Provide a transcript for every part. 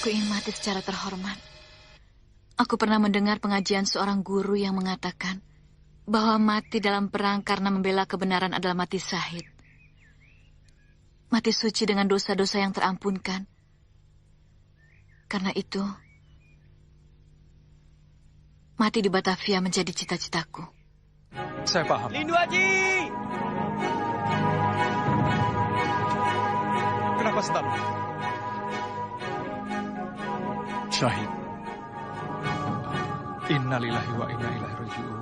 Aku ingin mati secara terhormat. Aku pernah mendengar pengajian seorang guru yang mengatakan bahwa mati dalam perang karena membela kebenaran adalah mati syahid. Mati suci dengan dosa-dosa yang terampunkan. Karena itu, mati di Batavia menjadi cita-citaku. Saya paham. Lindu Haji! Kenapa stop? Syahid. Innalillahi wa inna ilaihi raji'un.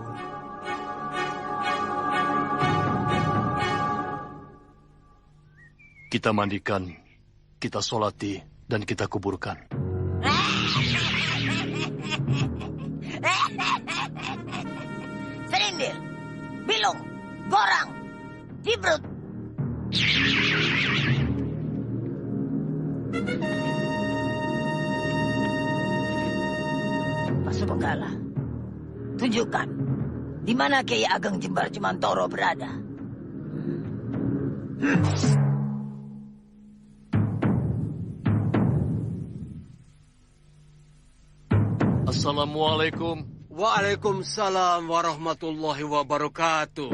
Kita mandikan, kita solati, dan kita kuburkan. Serindil, Bilung, Gorang, Jibrut. Pasubenggala, tunjukkan di mana Kiai Ageng Jembar Jumantoro berada. Assalamualaikum. Waalaikumsalam warahmatullahi wabarakatuh.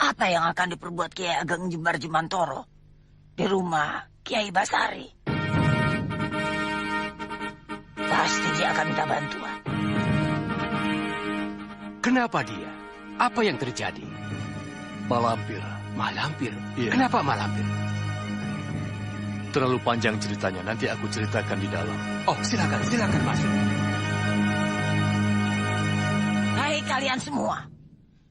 Apa yang akan diperbuat Kiai Ageng Jembar Jumantoro di rumah Kiai Basari? Pasti dia akan minta bantuan. Kenapa dia? Apa yang terjadi? Malampir. Malampir? Iya. Kenapa malampir? Terlalu panjang ceritanya, nanti aku ceritakan di dalam. Oh, silakan masuk. Hai kalian semua,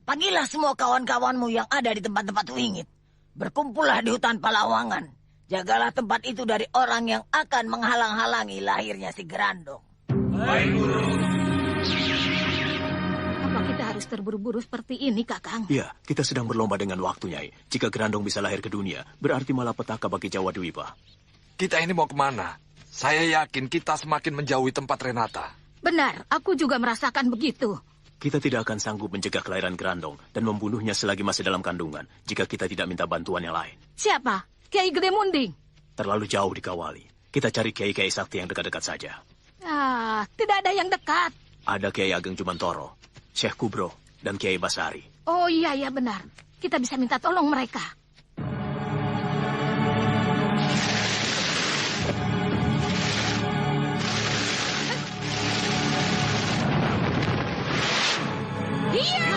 panggillah semua kawan-kawanmu yang ada di tempat-tempat wingit. Berkumpullah di hutan Palawangan. Jagalah tempat itu dari orang yang akan menghalang-halangi lahirnya si Gerandong. Baik, Guru. Apa kita harus terburu-buru seperti ini, Kakang? Ya, kita sedang berlomba dengan waktu, Nyai. Jika Gerandong bisa lahir ke dunia, berarti malapetaka bagi Jawa Dwipa. Kita ini mau kemana? Saya yakin kita semakin menjauhi tempat Renata. Benar, aku juga merasakan begitu. Kita tidak akan sanggup mencegah kelahiran Gerandong dan membunuhnya selagi masih dalam kandungan jika kita tidak minta bantuan yang lain. Siapa? Kiai Gede Munding? Terlalu jauh dikawali. Kita cari kiai-kiai sakti yang dekat-dekat saja. Ah, tidak ada yang dekat. Ada Kiai Ageng Jumantoro, Syekh Kubro, dan Kiai Basari. Oh iya benar. Kita bisa minta tolong mereka. Iya!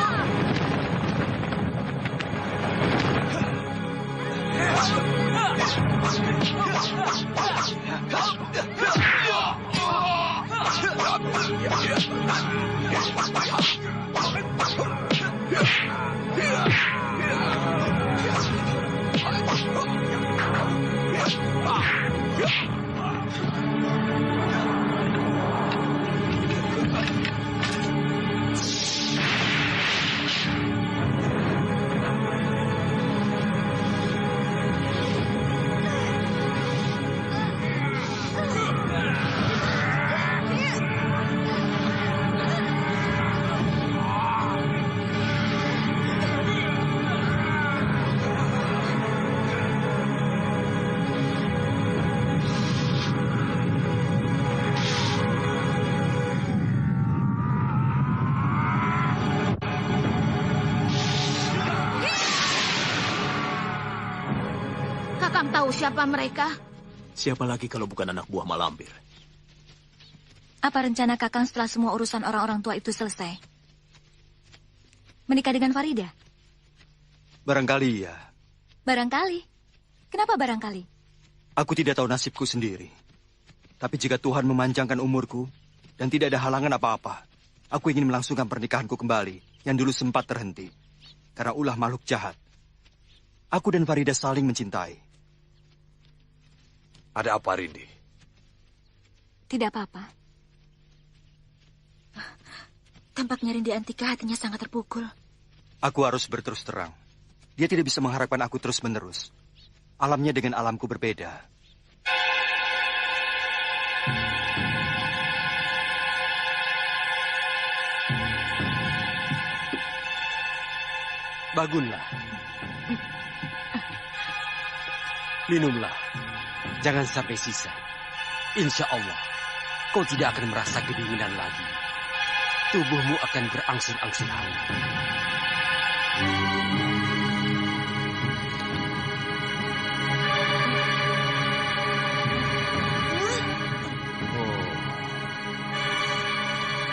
tahu siapa mereka? Siapa lagi kalau bukan anak buah Mak Lampir? Apa rencana Kakang setelah semua urusan orang-orang tua itu selesai? Menikah dengan Farida? Barangkali ya. Barangkali. Kenapa barangkali? Aku tidak tahu nasibku sendiri. Tapi jika Tuhan memanjangkan umurku dan tidak ada halangan apa-apa, aku ingin melangsungkan pernikahanku kembali yang dulu sempat terhenti. Karena ulah makhluk jahat. Aku dan Farida saling mencintai. Ada apa, Rindi? Tidak apa-apa. Tampaknya Rindi Antika hatinya sangat terpukul. Aku harus berterus terang. Dia tidak bisa mengharapkan aku terus-menerus. Alamnya dengan alamku berbeda. Bangunlah. Minumlah. Jangan sampai sisa. Insya Allah, kau tidak akan merasa kedinginan lagi. Tubuhmu akan berangsur-angsur hangat.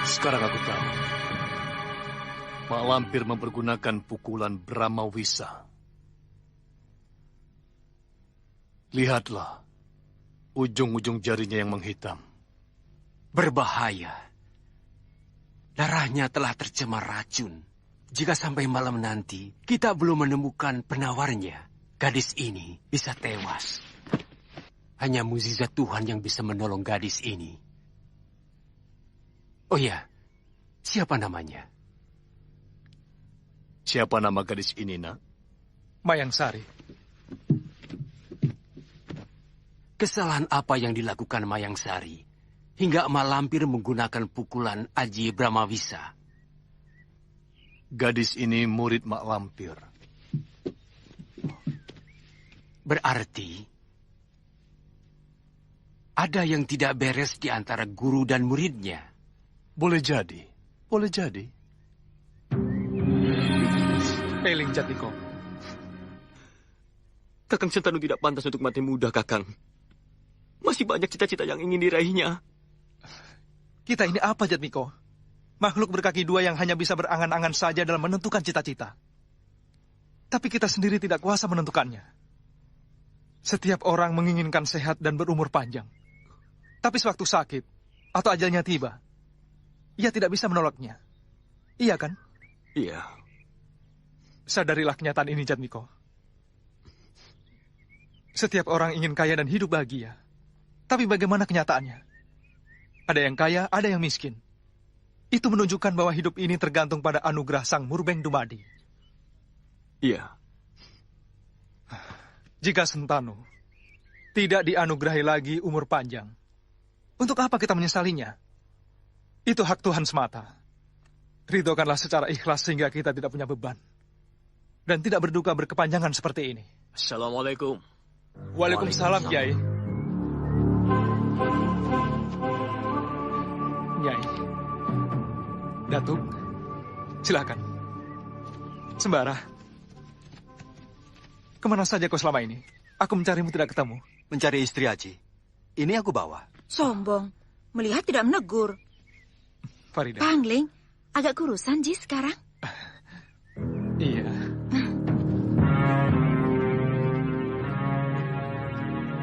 Sekarang aku tahu. Mak Lampir mempergunakan pukulan Bramawisa. Lihatlah, ujung-ujung jarinya yang menghitam. Berbahaya. Darahnya telah tercemar racun. Jika sampai malam nanti kita belum menemukan penawarnya, gadis ini bisa tewas. Hanya mukjizat Tuhan yang bisa menolong gadis ini. Oh ya, siapa namanya? Siapa nama gadis ini, Nak? Mayang Sari. Kesalahan apa yang dilakukan Mayang Sari hingga Mak Lampir menggunakan pukulan Aji Bramawisa? Gadis ini murid Mak Lampir. Berarti ada yang tidak beres di antara guru dan muridnya. Boleh jadi, boleh jadi. Peling Jatiko. Kakang Sentanu tidak pantas untuk mati muda, Kakang. Masih banyak cita-cita yang ingin diraihnya. Kita ini apa, Jatmiko? Makhluk berkaki dua yang hanya bisa berangan-angan saja dalam menentukan cita-cita. Tapi kita sendiri tidak kuasa menentukannya. Setiap orang menginginkan sehat dan berumur panjang. Tapi sewaktu sakit atau ajalnya tiba, ia tidak bisa menolaknya. Iya kan? Iya. Sadarilah kenyataan ini, Jatmiko. Setiap orang ingin kaya dan hidup bahagia. Tapi bagaimana kenyataannya? Ada yang kaya, ada yang miskin. Itu menunjukkan bahwa hidup ini tergantung pada anugerah Sang Murbeng Dumadi. Iya. Jika Sentanu tidak dianugerahi lagi umur panjang, untuk apa kita menyesalinya? Itu hak Tuhan semata. Ridhokanlah secara ikhlas sehingga kita tidak punya beban. Dan tidak berduka berkepanjangan seperti ini. Assalamualaikum. Waalaikumsalam, Kiai. Nyai. Datuk, silakan. Sembara. Kemana saja kau selama ini? Aku mencarimu tidak ketemu. Mencari istri Aji. Ini aku bawa. Sombong. Melihat tidak menegur. Farida. Pangling, agak kurusan Ji sekarang. Iya.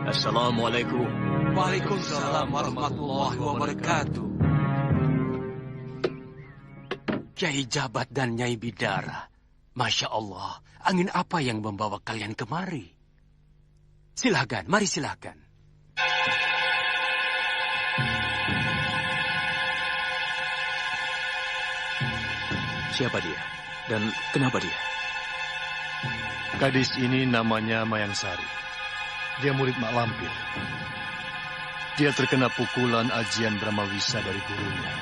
Assalamualaikum. Waalaikumsalam warahmatullahi wabarakatuh. Kiai Jabat dan Nyai Bidara. Masya Allah, angin apa yang membawa kalian kemari? Silakan, mari silakan. Siapa dia? Dan kenapa dia? Gadis ini namanya Mayang Sari. Dia murid Mak Lampir. Dia terkena pukulan ajian Bramawisa dari gurunya.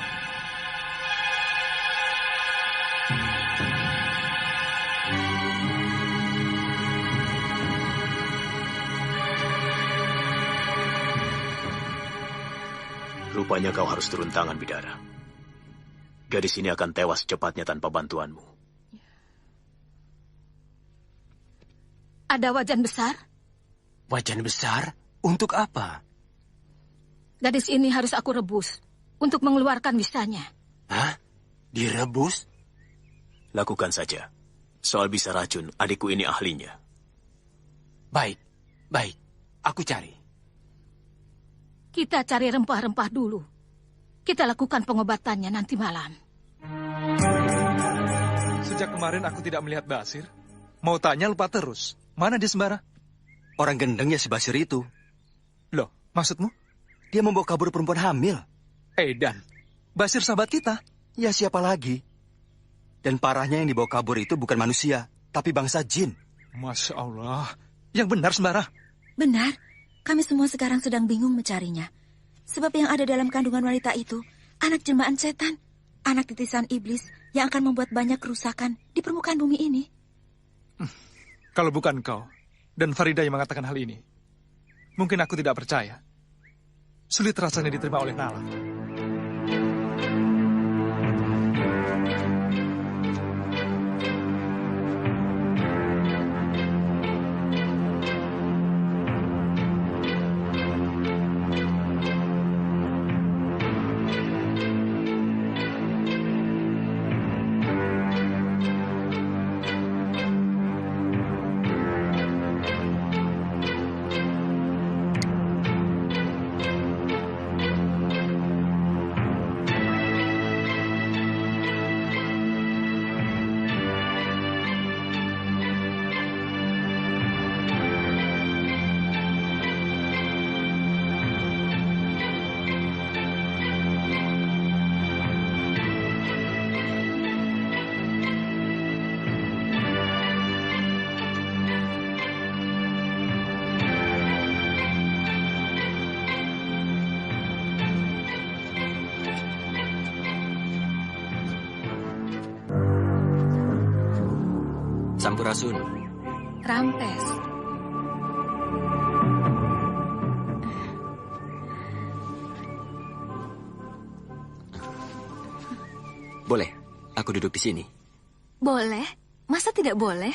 Rupanya kau harus turun tangan, Bidara. Gadis ini akan tewas secepatnya tanpa bantuanmu. Ada wajan besar? Wajan besar? Untuk apa? Gadis ini harus aku rebus untuk mengeluarkan bisanya. Hah? Direbus? Lakukan saja. Soal bisa racun, adikku ini ahlinya. Baik, baik. Aku cari. Kita cari rempah-rempah dulu. Kita lakukan pengobatannya nanti malam. Sejak kemarin aku tidak melihat Basir. Mau tanya lupa terus. Mana dia sembara? Orang gendeng ya si Basir itu. Loh, maksudmu? Dia membawa kabur perempuan hamil. Dan Basir sahabat kita. Ya siapa lagi? Dan parahnya yang dibawa kabur itu bukan manusia, tapi bangsa jin. Masya Allah. Yang benar sembara. Benar. Kami semua sekarang sedang bingung mencarinya. Sebab yang ada dalam kandungan wanita itu, anak jelmaan setan. Anak titisan iblis yang akan membuat banyak kerusakan di permukaan bumi ini. Kalau bukan kau dan Farida yang mengatakan hal ini, mungkin aku tidak percaya. Sulit rasanya diterima oleh Nala. Sampurasun. Rampes. Boleh, aku duduk di sini. Boleh. Masa tidak boleh?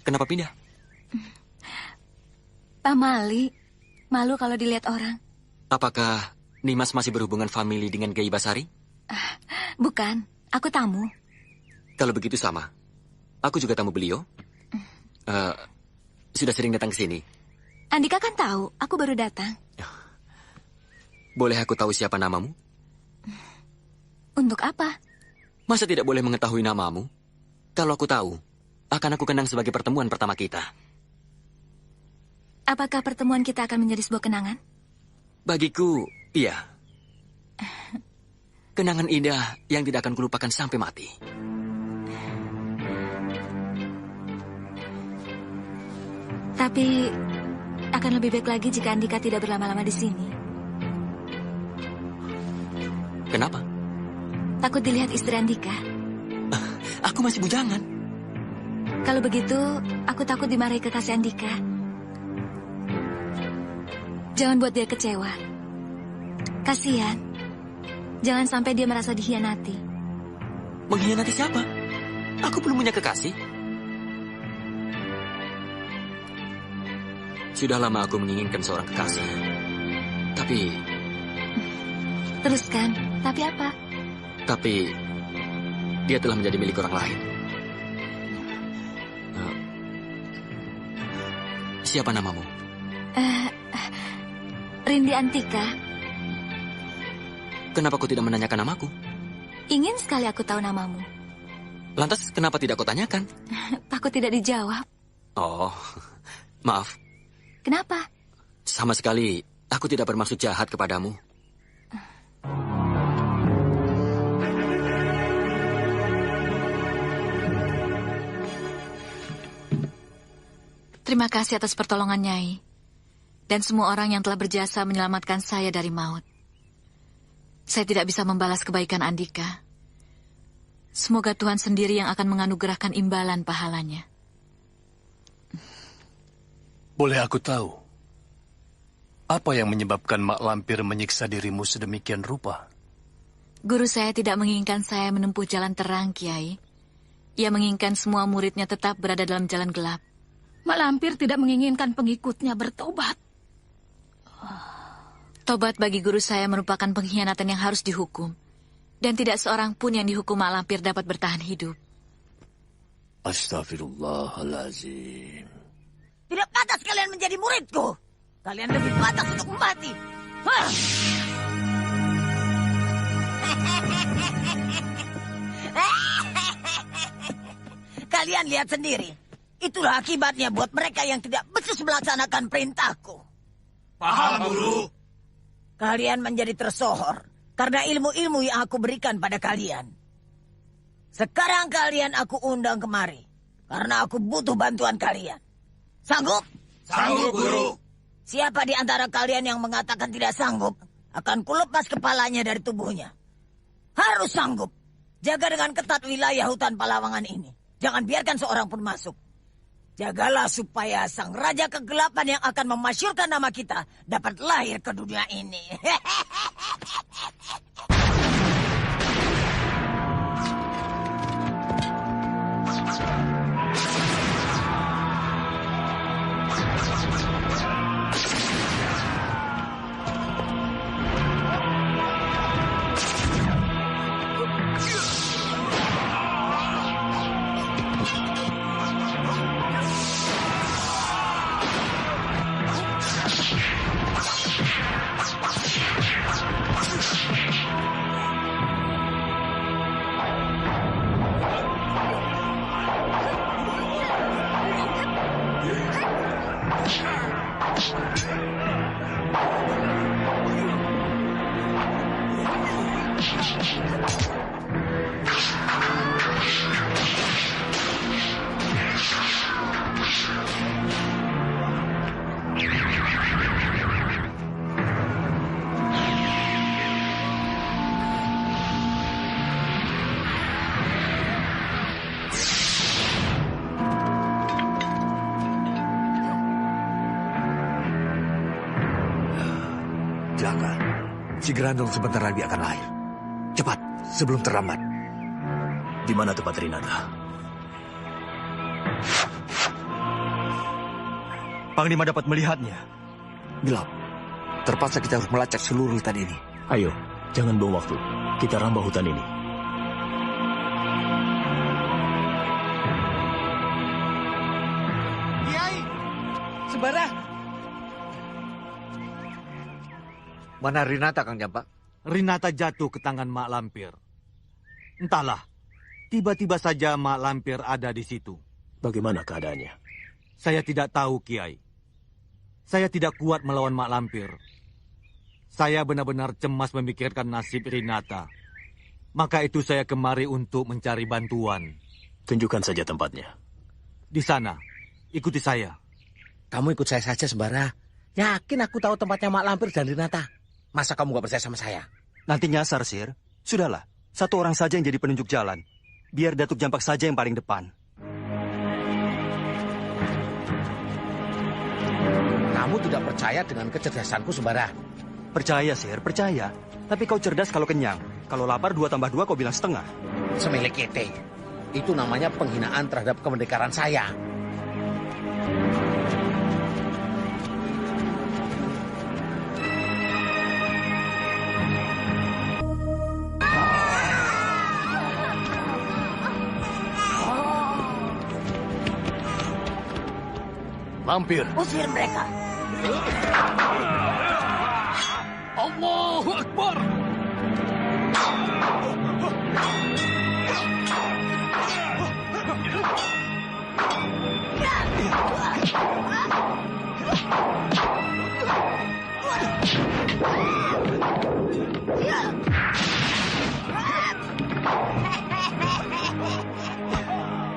Kenapa pindah? Pak Mali, malu kalau dilihat orang. Apakah Nimas masih berhubungan famili dengan Gai Basari? Bukan, aku tamu. Kalau begitu sama. Aku juga tamu beliau. Sudah sering datang ke sini. Andika kan tahu, aku baru datang. Boleh aku tahu siapa namamu? Untuk apa? Masa tidak boleh mengetahui namamu? Kalau aku tahu, akan aku kenang sebagai pertemuan pertama kita. Apakah pertemuan kita akan menjadi sebuah kenangan? Bagiku, iya. Kenangan indah yang tidak akan kulupakan sampai mati. Tapi akan lebih baik lagi jika Andika tidak berlama-lama di sini. Kenapa? Takut dilihat istri Andika. Aku masih bujangan. Kalau begitu, aku takut dimarahi kekasih Andika. Jangan buat dia kecewa. Kasihan. Jangan sampai dia merasa dikhianati. Mengkhianati siapa? Aku belum punya kekasih. Sudah lama aku menginginkan seorang kekasih. Tapi... Teruskan, tapi apa? Tapi... Dia telah menjadi milik orang lain. Siapa namamu? Rindi Antika. Kenapa kau tidak menanyakan namaku? Ingin sekali aku tahu namamu. Lantas kenapa tidak kau tanyakan? Takut tidak dijawab. Oh, maaf. Kenapa? Sama sekali, aku tidak bermaksud jahat kepadamu. Terima kasih atas pertolongan Nyai. Dan semua orang yang telah berjasa menyelamatkan saya dari maut. Saya tidak bisa membalas kebaikan Andika. Semoga Tuhan sendiri yang akan menganugerahkan imbalan pahalanya. Boleh aku tahu, apa yang menyebabkan Mak Lampir menyiksa dirimu sedemikian rupa? Guru saya tidak menginginkan saya menempuh jalan terang, Kiai. Ia menginginkan semua muridnya tetap berada dalam jalan gelap. Mak Lampir tidak menginginkan pengikutnya bertobat. Tobat bagi guru saya merupakan pengkhianatan yang harus dihukum. Dan tidak seorang pun yang dihukum Mak Lampir dapat bertahan hidup. Astagfirullahaladzim. Tidak pantas kalian menjadi muridku. Kalian lebih pantas untuk mati. Kalian lihat sendiri. Itulah akibatnya buat mereka yang tidak becus melaksanakan perintahku. Paham, Guru. Kalian menjadi tersohor karena ilmu-ilmu yang aku berikan pada kalian. Sekarang kalian aku undang kemari karena aku butuh bantuan kalian. Sanggup? Sanggup, Guru. Siapa di antara kalian yang mengatakan tidak sanggup, akan kulepas kepalanya dari tubuhnya. Harus sanggup. Jaga dengan ketat wilayah hutan Palawangan ini. Jangan biarkan seorang pun masuk. Jagalah supaya sang raja kegelapan yang akan memasyurkan nama kita dapat lahir ke dunia ini. Jaga. Si Grandong sebentar lagi akan lahir. Cepat, sebelum terlambat. Di mana tempat Rinata? Panglima dapat melihatnya. Gelap. Terpaksa kita harus melacak seluruh hutan ini. Ayo, jangan buang waktu. Kita rambah hutan ini. Kiai! Sembara! Mana Rinata, Kang Jampak? Rinata jatuh ke tangan Mak Lampir. Entahlah, tiba-tiba saja Mak Lampir ada di situ. Bagaimana keadaannya? Saya tidak tahu, Kiai. Saya tidak kuat melawan Mak Lampir. Saya benar-benar cemas memikirkan nasib Rinata. Maka itu saya kemari untuk mencari bantuan. Tunjukkan saja tempatnya. Di sana. Ikuti saya. Kamu ikut saya saja, Sembara. Yakin aku tahu tempatnya Mak Lampir dan Rinata. Masa kamu gak percaya sama saya? Nanti nyasar, Sir. Sudahlah, satu orang saja yang jadi penunjuk jalan. Biar Datuk Jampak saja yang paling depan. Kamu tidak percaya dengan kecerdasanku, Sembara? Percaya, Sir, percaya. Tapi kau cerdas kalau kenyang. Kalau lapar 2 tambah 2 kau bilang setengah. Semilik kete. Itu namanya penghinaan terhadap kemerdekaan saya. Lampir. Usir mereka. Allahu Akbar.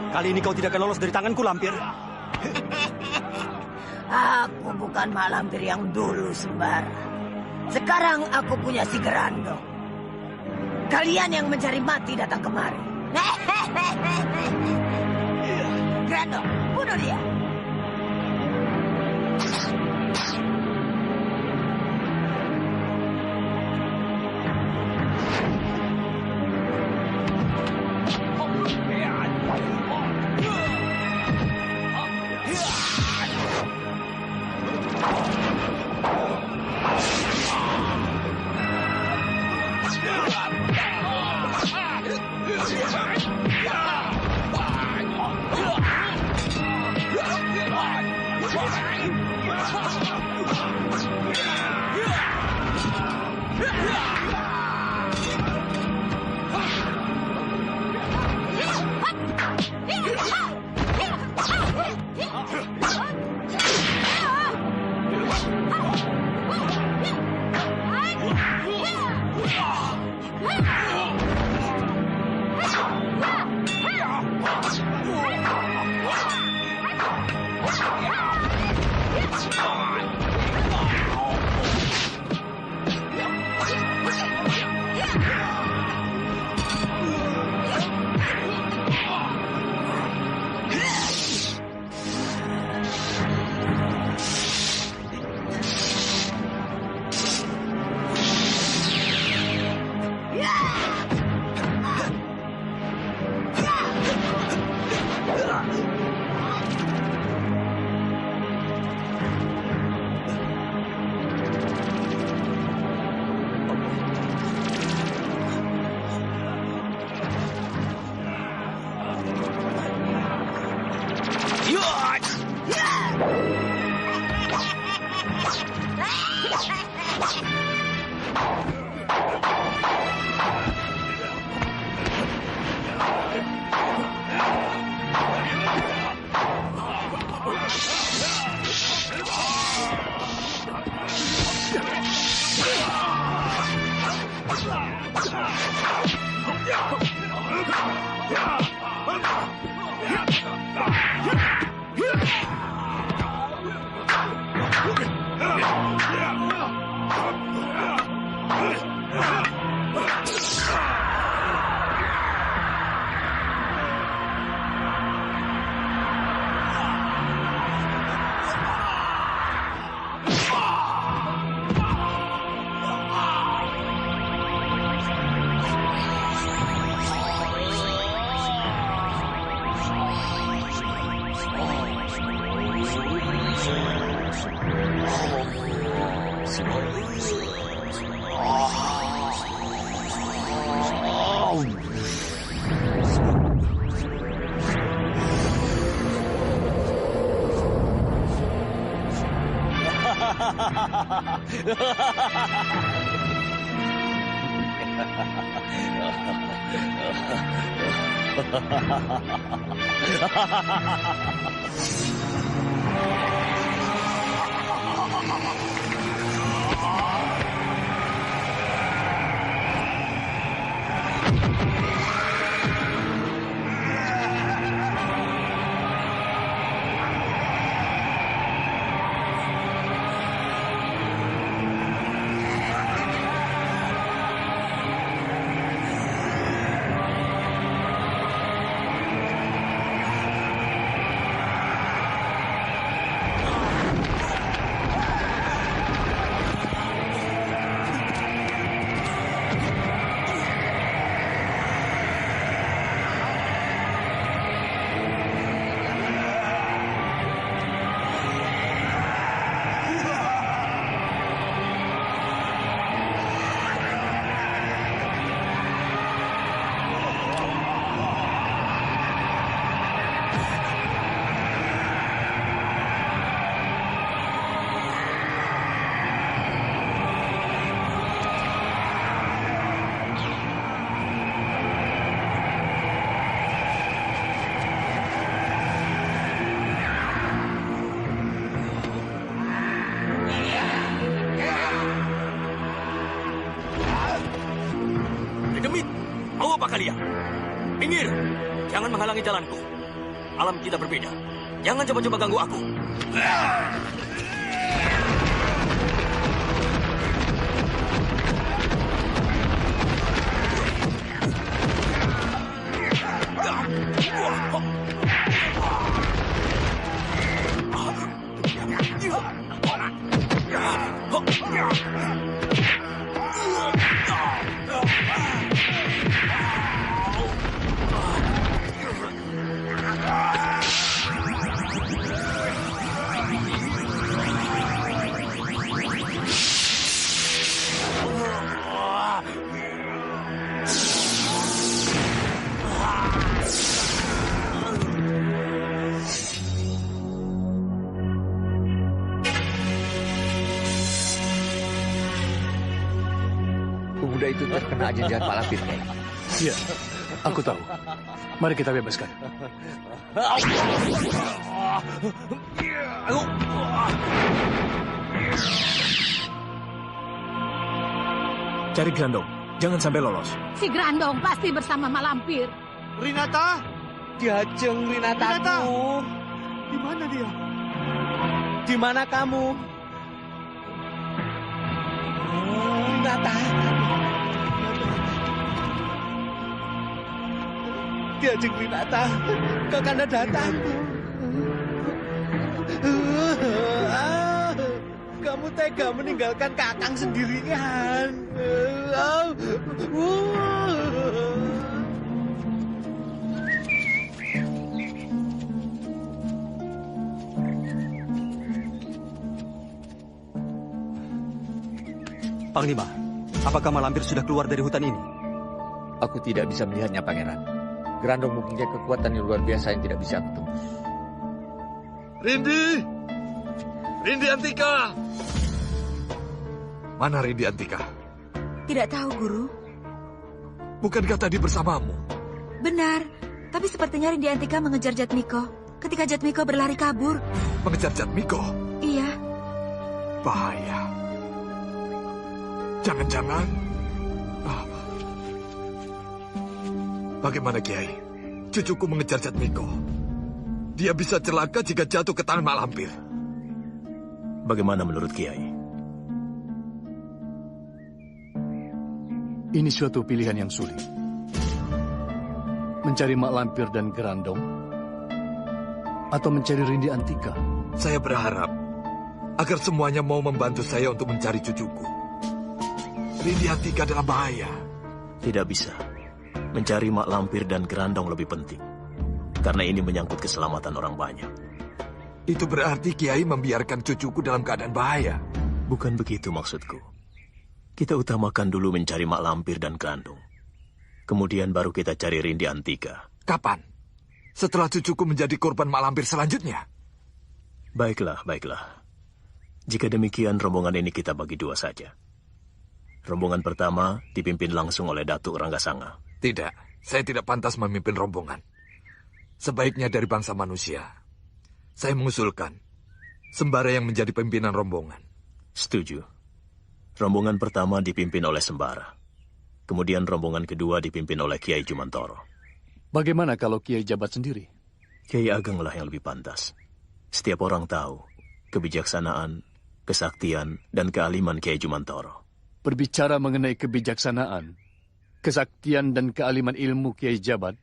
Kali ini kau tidak akan lolos dari tanganku, Lampir. Aku bukan Mak Lampir yang dulu, Sembara. Sekarang aku punya si Grandong. Kalian yang mencari mati datang kemari. Grandong, bunuh dia. Kalian, minggir! Jangan menghalangi jalanku. Alam kita berbeda. Jangan coba-coba ganggu aku. pemuda itu terkena ajian jahat Mak Lampir, Kiai. Iya, aku tahu. Mari kita bebaskan. Cari Grandong, jangan sampai lolos. Si Grandong pasti bersama Mak Lampir. Rinata! Diajeng Rinataku. Di mana dia? Di mana kamu? Rinata. Diajeng Rinata. Kakanda datang. Kamu tega meninggalkan Kakang sendirian. Panglima, apakah Mak Lampir sudah keluar dari hutan ini? Aku tidak bisa melihatnya, Pangeran. Grandong mempunyai kekuatan yang luar biasa yang tidak bisa aku tembus. Rindi! Rindi Antika! Mana Rindi Antika? Tidak tahu, Guru. Bukankah tadi bersamamu? Benar, tapi sepertinya Rindi Antika mengejar Jatmiko ketika Jatmiko berlari kabur. Mengejar Jatmiko? Iya. Bahaya. Jangan-jangan... Bagaimana, Kiai? Cucuku mengejar Jatmiko. Dia bisa celaka jika jatuh ke tangan Mak Lampir. Bagaimana menurut Kiai? Ini suatu pilihan yang sulit. Mencari Mak Lampir dan Grandong, atau mencari Rindi Antika? Saya berharap agar semuanya mau membantu saya untuk mencari cucuku. Rindi Antika dalam bahaya. Tidak bisa. Mencari Mak Lampir dan Grandong lebih penting. Karena ini menyangkut keselamatan orang banyak. Itu berarti Kiai membiarkan cucuku dalam keadaan bahaya. Bukan begitu maksudku. Kita utamakan dulu mencari Mak Lampir dan Grandong. Kemudian baru kita cari Rindi Antika. Kapan? Setelah cucuku menjadi korban Mak Lampir selanjutnya? Baiklah, baiklah. Jika demikian, rombongan ini kita bagi dua saja. Rombongan pertama dipimpin langsung oleh Datuk Ranggasanga. Tidak, saya tidak pantas memimpin rombongan. Sebaiknya dari bangsa manusia. Saya mengusulkan Sembara yang menjadi pimpinan rombongan. Setuju. Rombongan pertama dipimpin oleh Sembara. Kemudian rombongan kedua dipimpin oleh Kiai Jumantoro. Bagaimana kalau Kiai Jabat sendiri? Kiai Agenglah yang lebih pantas. Setiap orang tahu kebijaksanaan, kesaktian, dan kealiman Kiai Jumantoro. Berbicara mengenai kebijaksanaan, kesaktian, dan kealiman ilmu Kiai Jabat,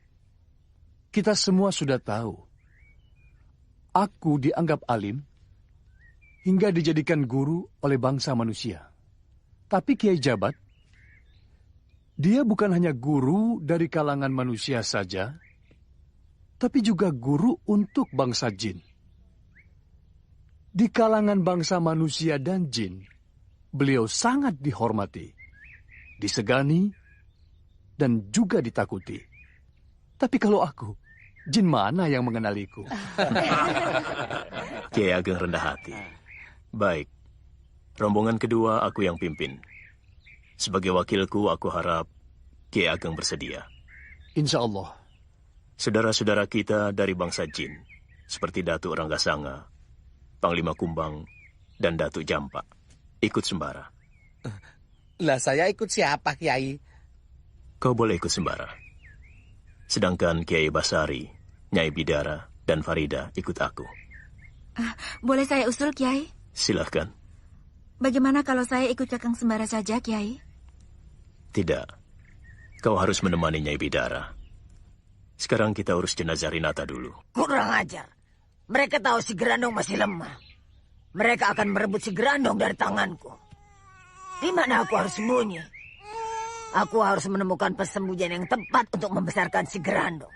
kita semua sudah tahu. Aku dianggap alim hingga dijadikan guru oleh bangsa manusia. Tapi Kiai Jabat, dia bukan hanya guru dari kalangan manusia saja, tapi juga guru untuk bangsa jin. Di kalangan bangsa manusia dan jin, beliau sangat dihormati, disegani, dan juga ditakuti. Tapi kalau aku, jin mana yang mengenaliku? Kiai Ageng rendah hati. Baik, rombongan kedua aku yang pimpin. Sebagai wakilku, aku harap Kiai Ageng bersedia. Insya Allah. Saudara-saudara kita dari bangsa jin, seperti Datuk Ranggasanga, Panglima Kumbang, dan Datuk Jampak, ikut Sembara. Lah saya ikut siapa, Kiai? Kau boleh ikut Sembara. Sedangkan Kiai Basari, Nyai Bidara, dan Farida ikut aku. Boleh saya usul, Kiai? Silahkan. Bagaimana kalau saya ikut Kakang Sembara saja, Kiai? Tidak. Kau harus menemani Nyai Bidara. Sekarang kita urus jenazah Rinata dulu. Kurang ajar. Mereka tahu si Grandong masih lemah. Mereka akan merebut si Grandong dari tanganku. Di mana aku harus sembunyi? Aku harus menemukan persembunyian yang tepat untuk membesarkan si Grandong.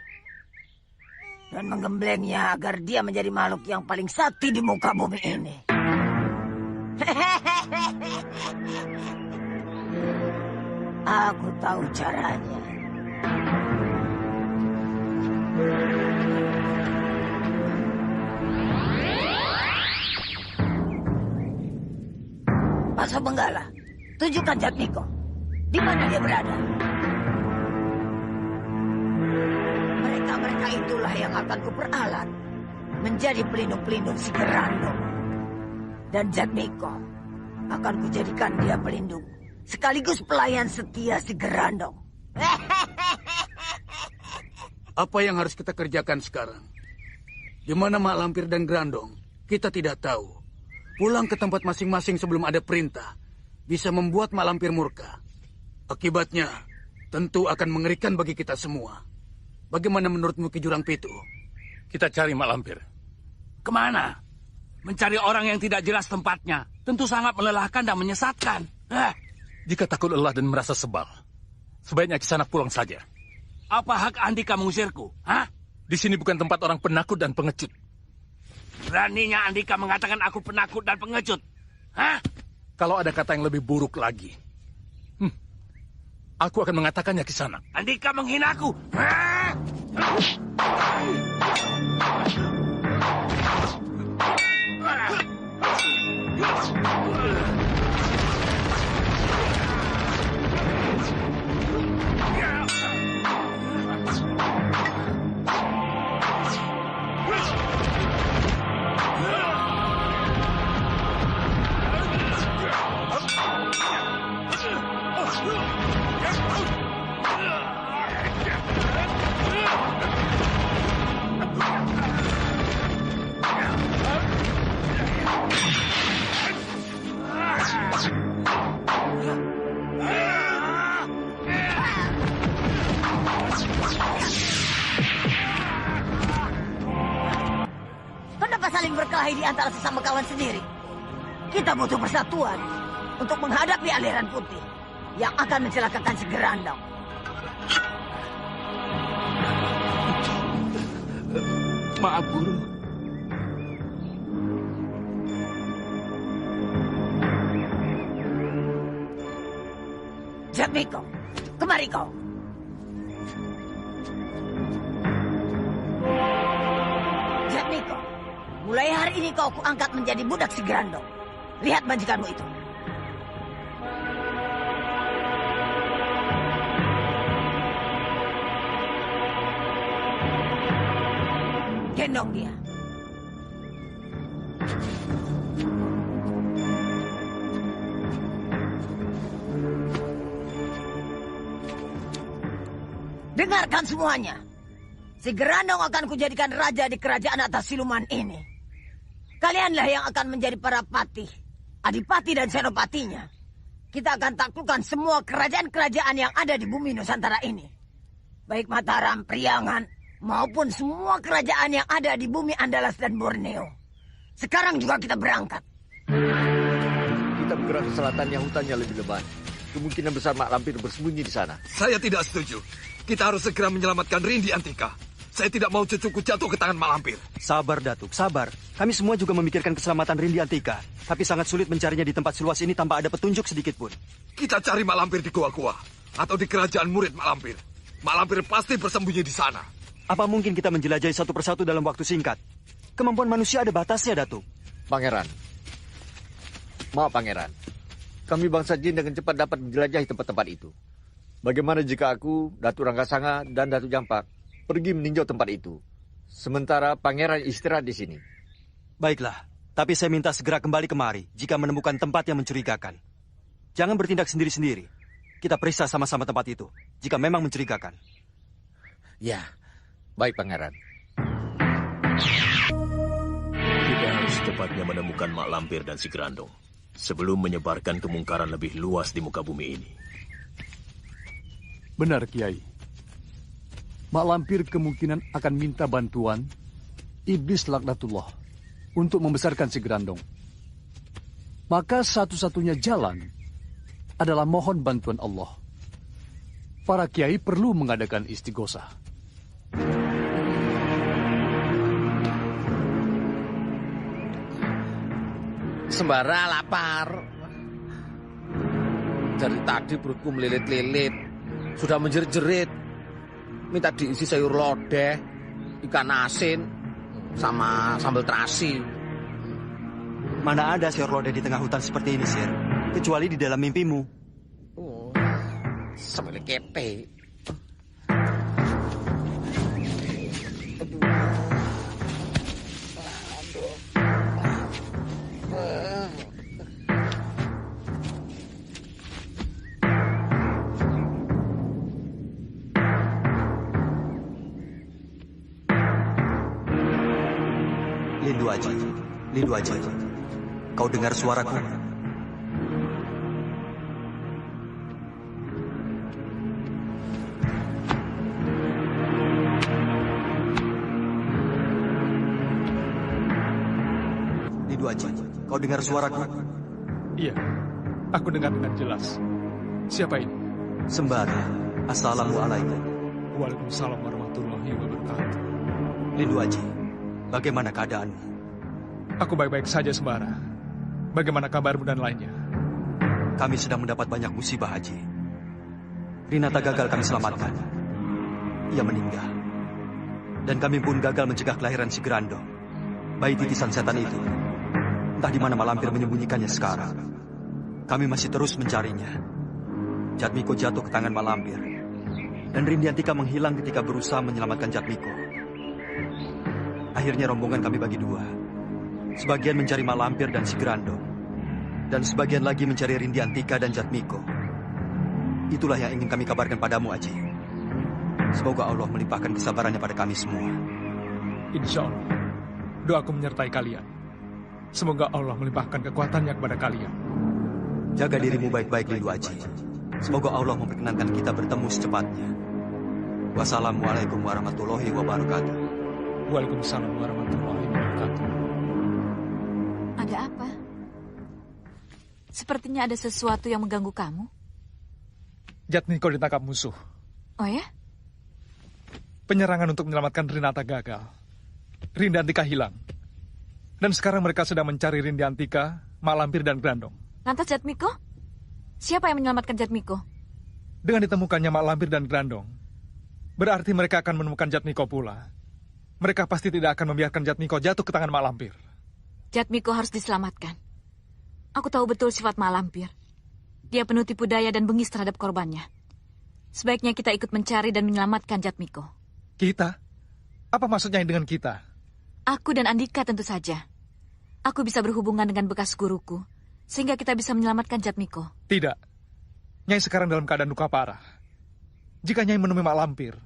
Dan menggemblengnya agar dia menjadi makhluk yang paling sakti di muka bumi ini. Aku tahu caranya. Paso Benggala, tunjukkan Jatmiko. Di mana dia berada? Mereka itulah yang akan kuperalat menjadi pelindung-pelindung si Gerandong. Dan Jatmiko akan kujadikan dia pelindung sekaligus pelayan setia si Gerandong. Apa yang harus kita kerjakan sekarang? Di mana Mak Lampir dan Gerandong? Kita tidak tahu. Pulang ke tempat masing-masing sebelum ada perintah bisa membuat Mak Lampir murka. Akibatnya tentu akan mengerikan bagi kita semua. Bagaimana menurutmu Ki Jurang Pitu? Kita cari Mak Lampir. Kemana? Mencari orang yang tidak jelas tempatnya tentu sangat melelahkan dan menyesatkan. Jika takut lelah dan merasa sebal, sebaiknya Kisanak pulang saja. Apa hak Andika mengusirku? Di sini bukan tempat orang penakut dan pengecut. Beraninya Andika mengatakan aku penakut dan pengecut. Kalau ada kata yang lebih buruk lagi, aku akan mengatakannya Kisanak. Andika menghinaku. Kenapa saling berkelahi di antara sesama kawan sendiri? Kita butuh persatuan untuk menghadapi aliran putih yang akan mencelakakan si Gerandong. Maaf, Guru. Jatmiko, kemari kau. Jatmiko, mulai hari ini kau kuangkat menjadi budak si Gerandong. Lihat majikanmu itu. Gendong dia. Dengarkan semuanya. Si Gerandong akan kujadikan raja di kerajaan atas siluman ini. Kalianlah yang akan menjadi para patih, adipati dan senopatinya. Kita akan taklukkan semua kerajaan-kerajaan yang ada di bumi Nusantara ini. Baik Mataram, Priangan, maupun semua kerajaan yang ada di bumi Andalas dan Borneo. Sekarang juga kita berangkat. Kita bergerak ke selatan yang hutannya lebih lebat. Kemungkinan besar Mak Lampir bersembunyi di sana. Saya tidak setuju. Kita harus segera menyelamatkan Rindi Antika. Saya tidak mau cucuku jatuh ke tangan Mak Lampir. Sabar, Datuk, sabar. Kami semua juga memikirkan keselamatan Rindi Antika. Tapi sangat sulit mencarinya di tempat seluas ini tanpa ada petunjuk sedikit pun. Kita cari Mak Lampir di gua-gua. Atau di kerajaan murid Mak Lampir. Mak Lampir pasti bersembunyi di sana. Apa mungkin kita menjelajahi satu persatu dalam waktu singkat? Kemampuan manusia ada batasnya, Datuk. Pangeran. Maaf, Pangeran. Kami bangsa jin dengan cepat dapat menjelajahi tempat-tempat itu. Bagaimana jika aku, Datuk Ranggasanga, dan Datuk Jampak pergi meninjau tempat itu? Sementara Pangeran istirahat di sini. Baiklah, tapi saya minta segera kembali kemari jika menemukan tempat yang mencurigakan. Jangan bertindak sendiri-sendiri. Kita periksa sama-sama tempat itu, jika memang mencurigakan. Ya, baik Pangeran. Kita harus secepatnya menemukan Mak Lampir dan si Gerandong sebelum menyebarkan kemungkaran lebih luas di muka bumi ini. Benar, Kiai. Mak Lampir kemungkinan akan minta bantuan Iblis Laknatullah untuk membesarkan si Gerandong. Maka satu-satunya jalan adalah mohon bantuan Allah. Para kiai perlu mengadakan istighosah. Sembara lapar. Dari tadi perutku melilit-lilit. Sudah menjerit-jerit. Minta diisi sayur lodeh, ikan asin, sama sambal terasi. Mana ada sayur lodeh di tengah hutan seperti ini, Sir? Kecuali di dalam mimpimu. Sampai kepe. Lindu Aji, kau dengar suaraku? Lindu Aji, kau dengar suaraku? Iya, aku dengar dengan jelas. Siapa ini? Sembara. Assalamualaikum. Waalaikumsalam warahmatullahi wabarakatuh. Lindu Aji, bagaimana keadaanmu? Aku baik-baik saja, Sembara. Bagaimana kabarmu dan lainnya? Kami sedang mendapat banyak musibah, Haji. Rinata gagal kami selamatkan. Ia meninggal. Dan kami pun gagal mencegah kelahiran si Grandong, bayi titisan setan itu. Entah di mana Malampir menyembunyikannya sekarang. Kami masih terus mencarinya. Jatmiko jatuh ke tangan Malampir. Dan Rindiantika menghilang ketika berusaha menyelamatkan Jatmiko. Akhirnya rombongan kami bagi dua. Sebagian mencari Malampir dan si Grandong. Dan sebagian lagi mencari Rindiantika dan Jatmiko. Itulah yang ingin kami kabarkan padamu, Aji. Semoga Allah melimpahkan kesabarannya pada kami semua. Insya Allah. Doaku menyertai kalian. Semoga Allah melimpahkan kekuatannya kepada kalian. Jaga dirimu baik-baik, Lindu Aji. Semoga Allah memperkenankan kita bertemu secepatnya. Wassalamualaikum warahmatullahi wabarakatuh. Waalaikumsalam warahmatullahi wabarakatuh. Ada apa? Sepertinya ada sesuatu yang mengganggu kamu. Jatmiko ditangkap musuh. Oh ya? Penyerangan untuk menyelamatkan Rinata gagal. Rindiantika hilang. Dan sekarang mereka sedang mencari Rindiantika, Malampir, dan Grandong. Lantas Jatmiko? Siapa yang menyelamatkan Jatmiko? Dengan ditemukannya Malampir dan Grandong, berarti mereka akan menemukan Jatmiko pula. Mereka pasti tidak akan membiarkan Jatmiko jatuh ke tangan Malampir. Jatmiko harus diselamatkan. Aku tahu betul sifat Malampir. Dia penuh tipu daya dan bengis terhadap korbannya. Sebaiknya kita ikut mencari dan menyelamatkan Jatmiko. Kita? Apa maksudnya dengan kita? Aku dan Andika tentu saja. Aku bisa berhubungan dengan bekas guruku, sehingga kita bisa menyelamatkan Jatmiko. Tidak. Nyai sekarang dalam keadaan luka parah. Jika Nyai menemui Malampir,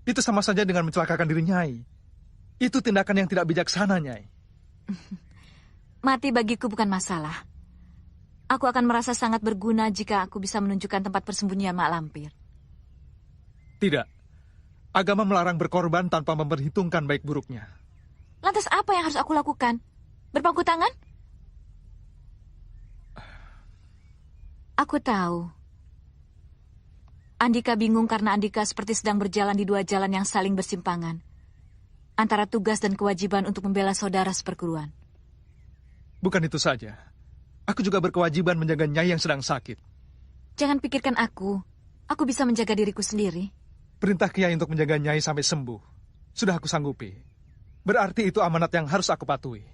itu sama saja dengan mencelakakan diri Nyai. Itu tindakan yang tidak bijaksana, Nyai. Mati bagiku bukan masalah. Aku akan merasa sangat berguna jika aku bisa menunjukkan tempat persembunyian Malampir. Tidak. Agama melarang berkorban tanpa memperhitungkan baik buruknya. Lantas apa yang harus aku lakukan? Berpangku tangan? Aku tahu. Andika bingung karena Andika seperti sedang berjalan di dua jalan yang saling bersimpangan. Antara tugas dan kewajiban untuk membela saudara seperguruan. Bukan itu saja. Aku juga berkewajiban menjaga Nyai yang sedang sakit. Jangan pikirkan aku. Aku bisa menjaga diriku sendiri. Perintah Kiai untuk menjaga Nyai sampai sembuh sudah aku sanggupi. Berarti itu amanat yang harus aku patuhi.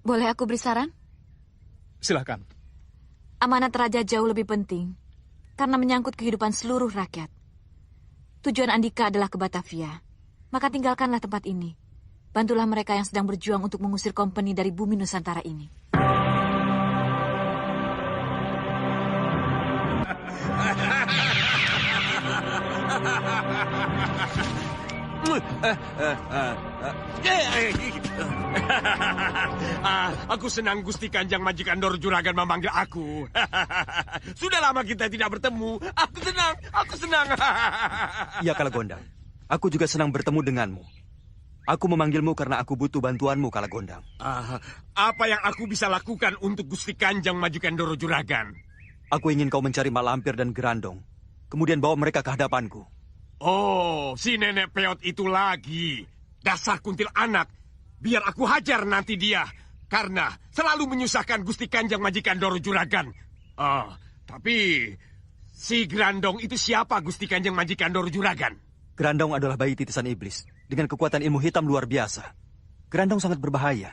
Boleh aku beri saran? Silakan. Amanat raja jauh lebih penting karena menyangkut kehidupan seluruh rakyat. Tujuan Andika adalah ke Batavia. Maka tinggalkanlah tempat ini. Bantulah mereka yang sedang berjuang untuk mengusir kompeni dari bumi Nusantara ini. Aku senang Gusti Kanjeng Majikan Doro Juragan memanggil aku. Sudah lama kita tidak bertemu. Aku senang. Iya, Kalagondang. Aku juga senang bertemu denganmu. Aku memanggilmu karena aku butuh bantuanmu, Kalagondang. Apa yang aku bisa lakukan untuk Gusti Kanjeng Majikan Doro Juragan? Aku ingin kau mencari Malampir dan Grandong, kemudian bawa mereka ke hadapanku. Oh, si nenek peot itu lagi. Dasar kuntil anak. Biar aku hajar nanti dia. Karena selalu menyusahkan Gusti Kanjeng Majikan Doro Juragan. Tapi si Grandong itu siapa, Gusti Kanjeng Majikan Doro Juragan? Grandong adalah bayi titisan iblis dengan kekuatan ilmu hitam luar biasa. Grandong sangat berbahaya.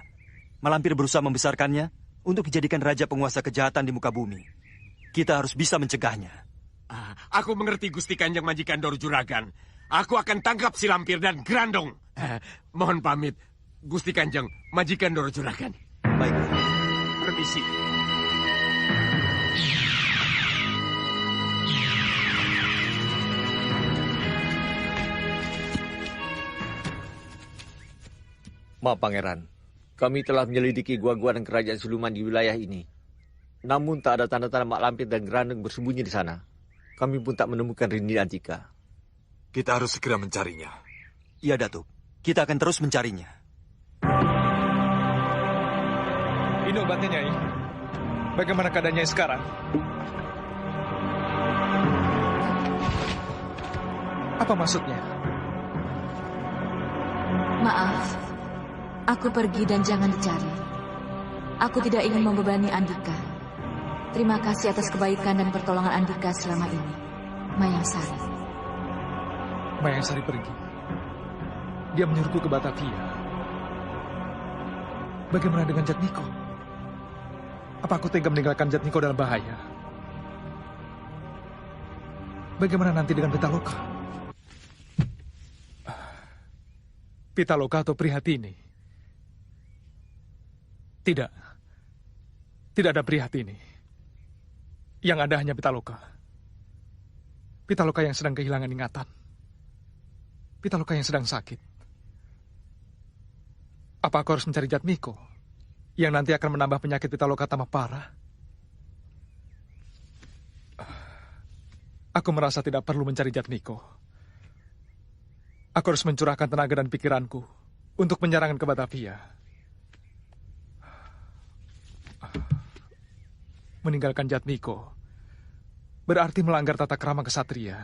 Malampir berusaha membesarkannya untuk dijadikan raja penguasa kejahatan di muka bumi. Kita harus bisa mencegahnya. Aku mengerti Gusti Kanjeng Majikan Doro Juragan. Aku akan tangkap si lampir dan Grandong. Mohon pamit, Gusti Kanjeng Majikan Doro Juragan. Baiklah. Permisi. Maaf, Pangeran. Kami telah menyelidiki gua-gua dan kerajaan siluman di wilayah ini. Namun tak ada tanda-tanda Mak Lampir dan Grandong bersembunyi di sana. Kami pun tak menemukan Rini Antika. Kita harus segera mencarinya. Iya, Datuk. Kita akan terus mencarinya. Ini obatnya, Nyai. Bagaimana keadaannya sekarang? Apa maksudnya? Maaf, aku pergi dan jangan dicari. Aku tidak ingin membebani Andika. Terima kasih atas kebaikan dan pertolongan Andika selama ini. Mayang Sari. Mayang Sari pergi. Dia menyuruhku ke Batavia. Bagaimana dengan Jatmiko? Apa aku tega meninggalkan Jatmiko dalam bahaya? Bagaimana nanti dengan Pitaloka? Pitaloka atau Prihatini? Tidak. Tidak ada Prihatini. Yang ada hanya Pitaloka. Pitaloka yang sedang kehilangan ingatan. Pitaloka yang sedang sakit. Apa aku harus mencari Jatmiko? Yang nanti akan menambah penyakit Pitaloka tambah parah? Aku merasa tidak perlu mencari Jatmiko. Aku harus mencurahkan tenaga dan pikiranku untuk penyerangan ke Batavia. Meninggalkan Jatmiko berarti melanggar tata krama kesatria.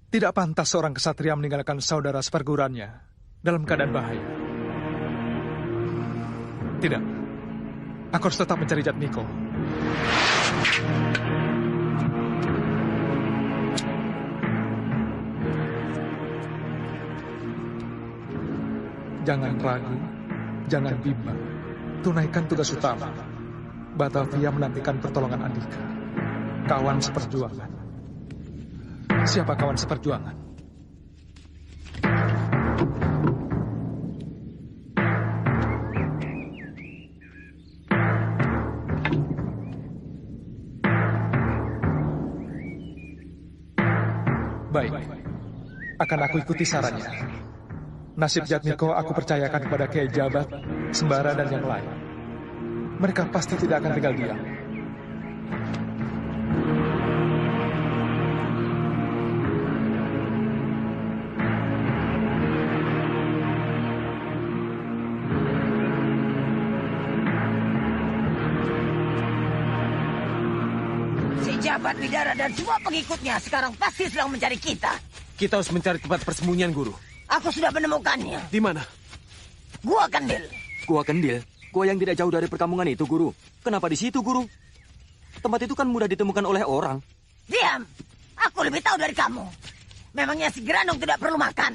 Tidak pantas seorang kesatria meninggalkan saudara seperguruannya dalam keadaan bahaya. Tidak. Aku harus tetap mencari Jatmiko. Jangan ragu, jangan bimbang. Tunaikan tugas utama. Batavia menantikan pertolongan Andika. Kawan seperjuangan. Siapa kawan seperjuangan? Baik, akan aku ikuti sarannya. Nasib Jatmiko aku percayakan kepada Kiai Jabat, Sembara, dan yang lain. Mereka pasti tidak akan tinggal diam. Si Jabat Bidara dan semua pengikutnya sekarang pasti sedang mencari kita. Kita harus mencari tempat persembunyian, Guru. Aku sudah menemukannya. Di mana? Gua Kendil. Gua Kendil? Gua yang tidak jauh dari perkampungan itu, Guru. Kenapa di situ, Guru? Tempat itu kan mudah ditemukan oleh orang. Diam. Aku lebih tahu dari kamu. Memangnya si Grandong tidak perlu makan.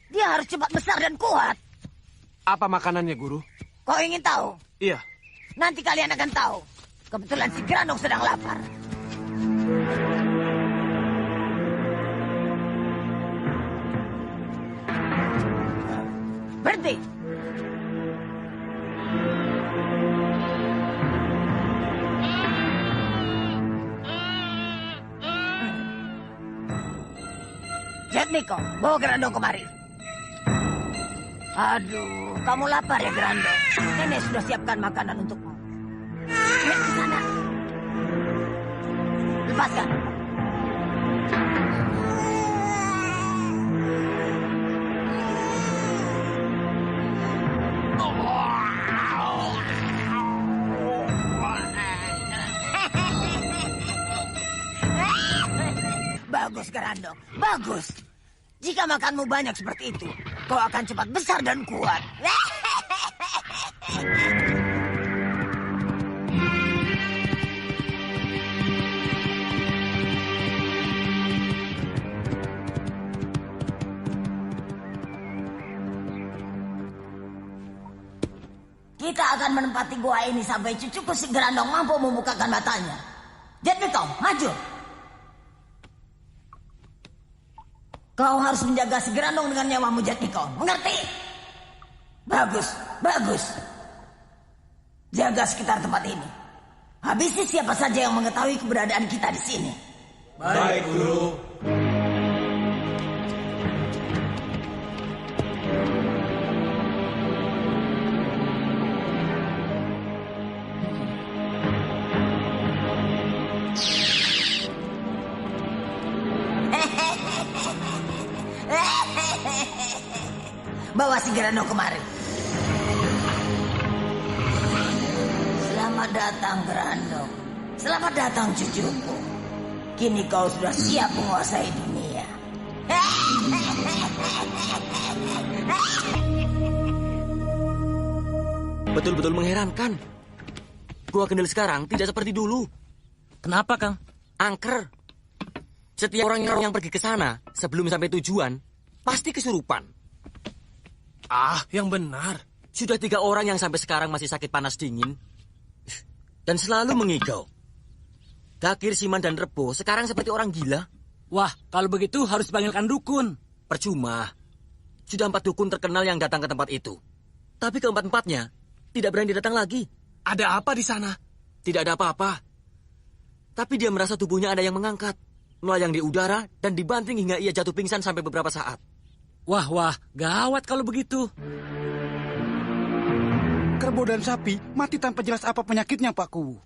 Dia harus cepat besar dan kuat. Apa makanannya, Guru? Kau ingin tahu? Iya. Nanti kalian akan tahu. Kebetulan si Grandong sedang lapar. Berhenti. Jatmiko, bawa Grandong kemari. Aduh, kamu lapar ya Grandong? Nenek sudah siapkan makanan untukmu. Lihat di sana. Lepaskan. Bagus, Grandong. Bagus. Jika makanmu banyak seperti itu, kau akan cepat besar dan kuat. Kita akan menempati gua ini sampai cucuku si Grandong mampu membukakan matanya. Jatmiko, maju. Kau harus menjaga si Grandong dengan nyawamu, Jatmiko. Mengerti? Bagus, bagus. Jaga sekitar tempat ini. Habisi siapa saja yang mengetahui keberadaan kita di sini. Baik, Guru. Bawa si Grandong kemari. Selamat datang, Grandong. Selamat datang, cucuku. Kini kau sudah siap menguasai dunia. Betul-betul mengherankan. Gua Kendel sekarang tidak seperti dulu. Kenapa, Kang? Angker. Setiap orang yang pergi ke sana sebelum sampai tujuan pasti kesurupan. Ah, yang benar. Sudah 3 orang yang sampai sekarang masih sakit panas dingin. Dan selalu mengigau. Dakir, Siman, dan Rebo sekarang seperti orang gila. Wah, kalau begitu harus panggilkan dukun. Percuma. Sudah 4 dukun terkenal yang datang ke tempat itu. Tapi keempat-empatnya tidak berani datang lagi. Ada apa di sana? Tidak ada apa-apa. Tapi dia merasa tubuhnya ada yang mengangkat. Melayang di udara dan dibanting hingga ia jatuh pingsan sampai beberapa saat. Wah, gawat kalau begitu. Kerbau dan sapi mati tanpa jelas apa penyakitnya, Pak Kuwu.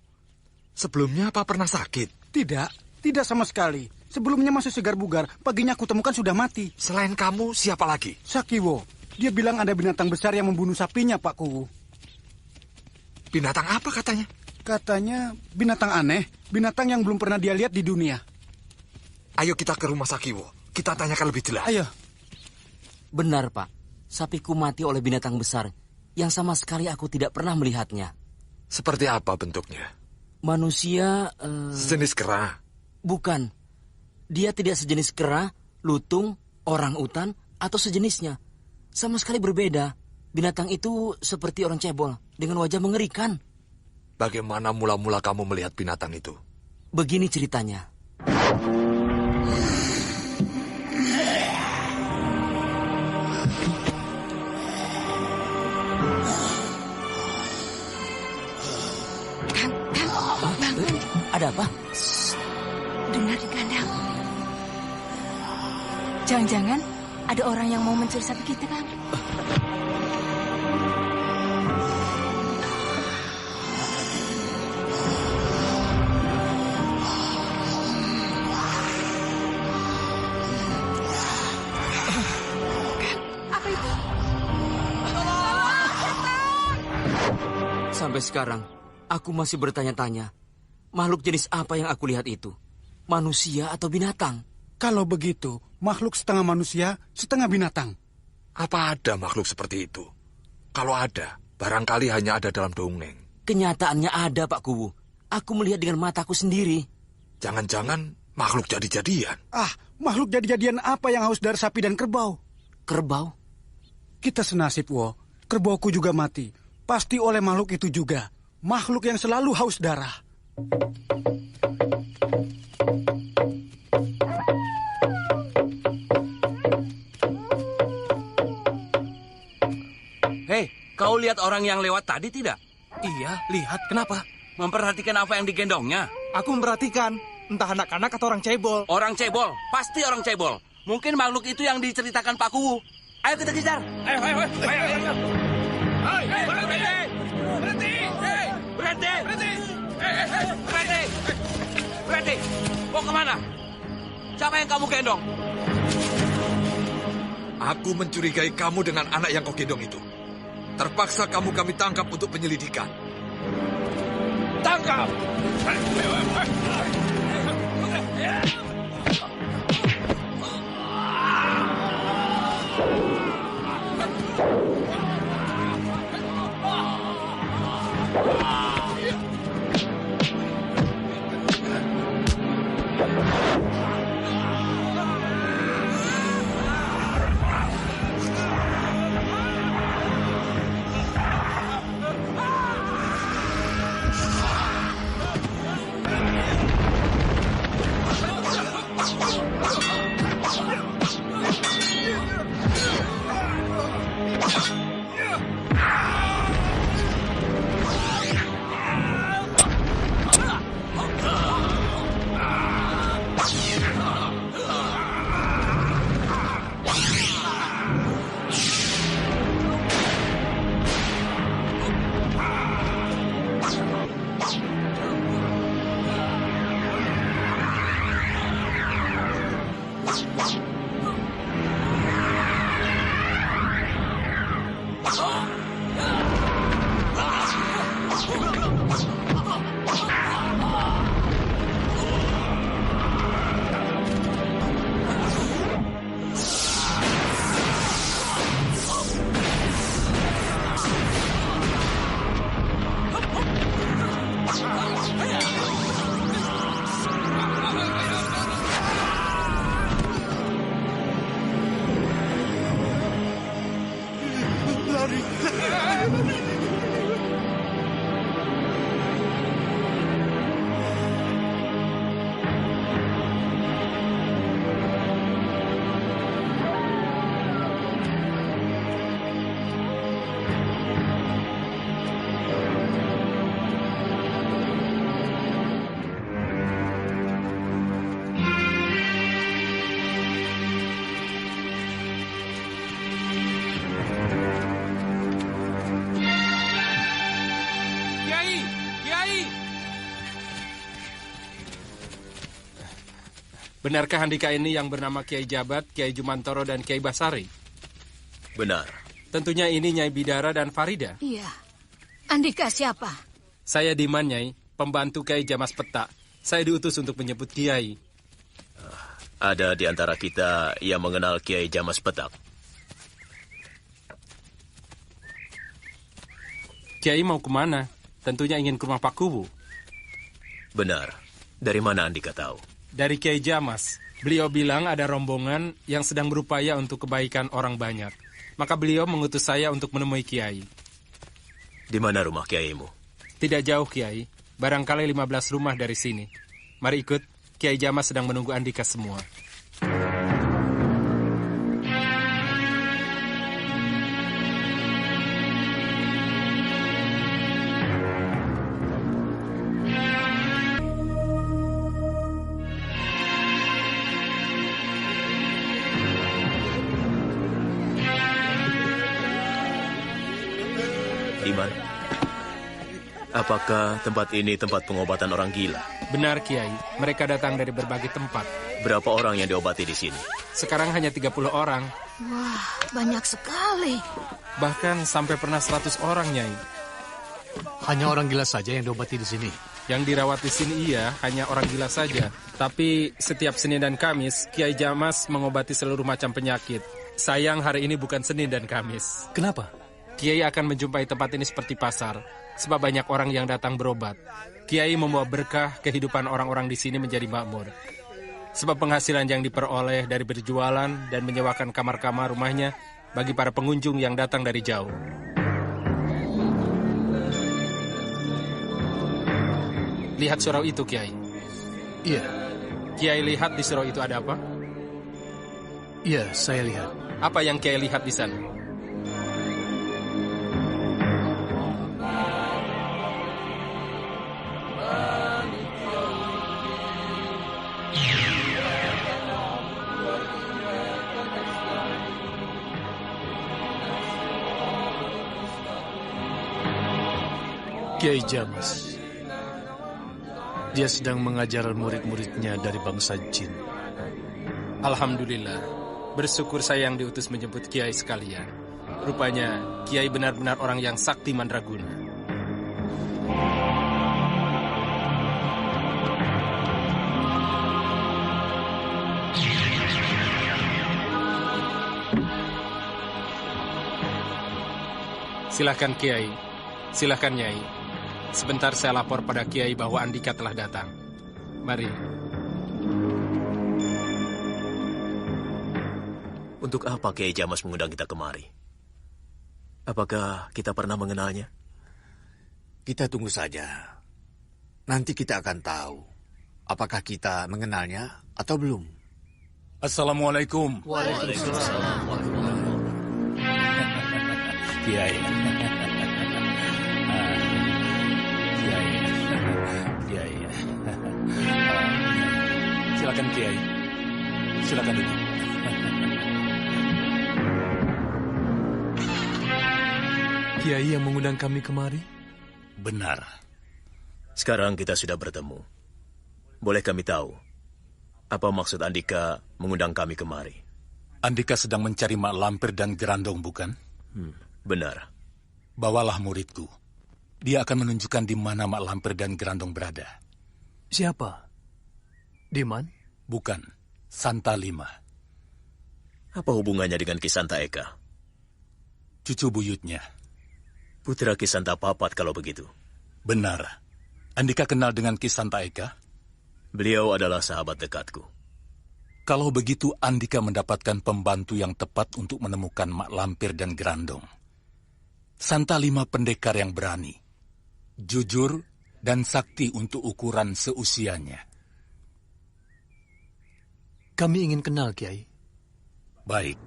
Sebelumnya apa pernah sakit? Tidak sama sekali. Sebelumnya masih segar bugar, paginya aku temukan sudah mati. Selain kamu, siapa lagi? Sakiwo. Dia bilang ada binatang besar yang membunuh sapinya, Pak Kuwu. Binatang apa katanya? Katanya binatang aneh, binatang yang belum pernah dia lihat di dunia. Ayo kita ke rumah Sakiwo. Kita tanyakan lebih jelas. Ayo. Benar, Pak. Sapiku mati oleh binatang besar yang sama sekali aku tidak pernah melihatnya. Seperti apa bentuknya? Manusia... Sejenis kera? Bukan. Dia tidak sejenis kera, lutung, orang utan, atau sejenisnya. Sama sekali berbeda. Binatang itu seperti orang cebol, dengan wajah mengerikan. Bagaimana mula-mula kamu melihat binatang itu? Begini ceritanya. Ada apa? Dengar di kandang. Jangan-jangan ada orang yang mau mencuri sapi kita, Kang. Apa itu? Sampai sekarang, aku masih bertanya-tanya. Makhluk jenis apa yang aku lihat itu? Manusia atau binatang? Kalau begitu, makhluk setengah manusia, setengah binatang. Apa ada makhluk seperti itu? Kalau ada, barangkali hanya ada dalam dongeng. Kenyataannya ada, Pak Kuwu. Aku melihat dengan mataku sendiri. Jangan-jangan makhluk jadi-jadian. Makhluk jadi-jadian apa yang haus darah sapi dan kerbau? Kerbau? Kita senasib, Wo. Kerbauku juga mati. Pasti oleh makhluk itu juga. Makhluk yang selalu haus darah. Hei, kau lihat orang yang lewat tadi tidak? Iya, lihat. Kenapa? Memperhatikan apa yang digendongnya? Aku memperhatikan. Entah anak-anak atau orang cebol. Orang cebol, pasti orang cebol. Mungkin makhluk itu yang diceritakan Pak Kuwu. Ayo kita kejar. Ayo. Berhenti. Mau kemana? Siapa yang kamu gendong? Aku mencurigai kamu dengan anak yang kau gendong itu. Terpaksa kami tangkap untuk penyelidikan. Tangkap! Benarkah Andika ini yang bernama Kiai Jabat, Kiai Jumantoro, dan Kiai Basari? Benar. Tentunya ini Nyai Bidara dan Farida. Iya. Andika siapa? Saya Diman, Nyai, pembantu Kiai Jamas Petak. Saya diutus untuk menyebut Kiai. Ada di antara kita yang mengenal Kiai Jamas Petak. Kiai mau kemana? Tentunya ingin ke rumah Pak Kubu. Benar. Dari mana Andika tahu? Dari Kiai Jamas. Beliau bilang ada rombongan yang sedang berupaya untuk kebaikan orang banyak. Maka beliau mengutus saya untuk menemui Kiai. Di mana rumah Kiaimu? Tidak jauh, Kiai. Barangkali 15 rumah dari sini. Mari ikut. Kiai Jamas sedang menunggu Andika semua. Diman, apakah tempat ini tempat pengobatan orang gila? Benar, Kiai. Mereka datang dari berbagai tempat. Berapa orang yang diobati di sini? Sekarang hanya 30 orang. Wah, banyak sekali. Bahkan sampai pernah 100 orang, Nyai. Hanya orang gila saja yang diobati di sini. Yang dirawat di sini iya, hanya orang gila saja. Tapi setiap Senin dan Kamis, Kiai Jamas mengobati seluruh macam penyakit. Sayang hari ini bukan Senin dan Kamis. Kenapa? Kiai akan menjumpai tempat ini seperti pasar, sebab banyak orang yang datang berobat. Kiai membawa berkah kehidupan orang-orang di sini menjadi makmur. Sebab penghasilan yang diperoleh dari berjualan dan menyewakan kamar-kamar rumahnya bagi para pengunjung yang datang dari jauh. Lihat surau itu, Kiai. Iya. Kiai lihat di surau itu ada apa? Iya, saya lihat. Apa yang Kiai lihat di sana? Kiai Jamas. Dia sedang mengajar murid-muridnya dari bangsa jin. Alhamdulillah. Bersyukur saya yang diutus menjemput Kiai sekalian. Rupanya Kiai benar-benar orang yang sakti mandraguna. Silahkan Kiai. Silahkan Nyai. Sebentar saya lapor pada Kiai bahwa Andika telah datang. Mari. Untuk apa Kiai Jamas mengundang kita kemari? Apakah kita pernah mengenalnya? Kita tunggu saja. Nanti kita akan tahu apakah kita mengenalnya atau belum. Assalamualaikum. Waalaikumsalam. Kiai. Kiai. Silakan Kiai. Silakan duduk. Kiai yang mengundang kami kemari? Benar. Sekarang kita sudah bertemu. Boleh kami tahu apa maksud Andika mengundang kami kemari? Andika sedang mencari mak lampir dan gerandong, bukan? Benar. Bawalah muridku. Dia akan menunjukkan di mana mak lampir dan gerandong berada. Siapa? Diman? Bukan. Santa Lima. Apa hubungannya dengan Kisanta Eka? Cucu buyutnya. Putra Kisanta Papat kalau begitu. Benar. Andika kenal dengan Kisanta Eka? Beliau adalah sahabat dekatku. Kalau begitu Andika mendapatkan pembantu yang tepat untuk menemukan mak lampir dan gerandong. Santa Lima pendekar yang berani, jujur, dan sakti untuk ukuran seusianya. Kami ingin kenal, Kiai. Baik.